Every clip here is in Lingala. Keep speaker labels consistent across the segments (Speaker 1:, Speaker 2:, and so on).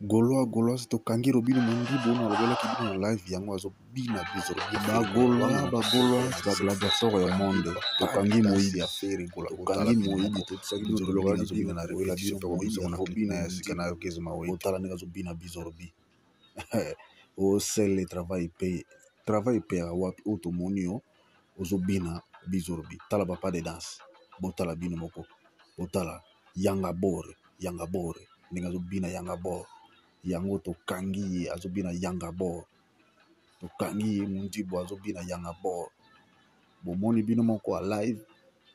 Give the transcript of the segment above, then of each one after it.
Speaker 1: Gaulois tokangi robino mondi bona lobela ki bino na live yango azo bina bizoro ba Gaulois ba gladiateur ya monde tokangi moyibi affaire gola tokangi moyibi totsaki bizoro loka ki bino na répétition to bino na robino ya sikana kezema we otala ndenge azo bina bizoro bi o sel travail paye wapi auto monio ozo bina bizoro bi tala papa de danse botala bino moko botala yanga bore ndenge azo bina yanga bore yango tokangi ye azobina yanga bor tokangi ye mundibo azobina yanga bor bomoni bino moko a live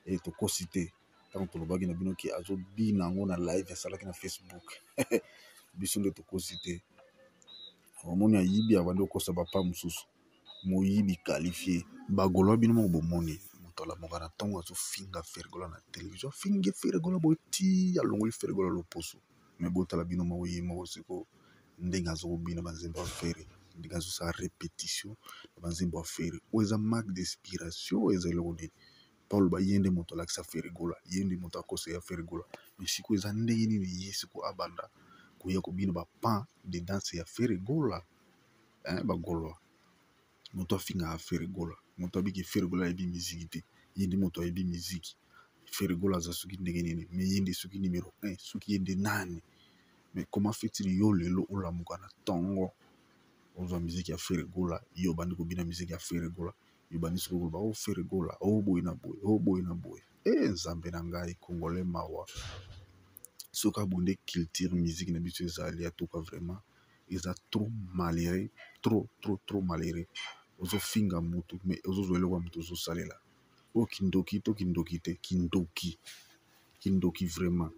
Speaker 1: e tokosi te ntango tolobaki na bino ki azobina yango na live asalaki na Facebook biso nde tokosi te omoni ayibi abandi okosa bapa mosusu moyibi qualifié bagolwa bino moko bomoni moto alamoka na ntongo azofinga fergola na télévision afingi fergola boye ti alongoli fergola loposo me botala bino moko ye moko siko ndenge azobina banzembo affaire ndenge azosala répétition banzembo affaire oyo eza marque d'inspiration oyo eza eloko nini paul ye nde moto alakisa fergola ye nde moto akosaya fergola mais sikoyo eza ndenge nini ye siko abanda koya kobina bapan de danse ya fergola bagolwa moto afingaka fergola moto abiki fergola ayebi miziki te ye nde moto ayebi miziki fergola aza soki ndenge nini mais ye nde soki numéro 1 soki ye nde nani mais comment fait-il yo lelo olamuka na ntongo ozwa miziki ya fergola yo bandi kobina miziki ya fergola yo bandi soki koloba o fergola o boye na boye o boye na boye nzambe na ngai congolais mawa soki abonde culture musique na biso ezali atoka vraiment eza trop malheureux trop malheureux ozofinga mutu mais ozozwa eloko ya moto ozosalela o kindoki to kindoki te kindoki vraiment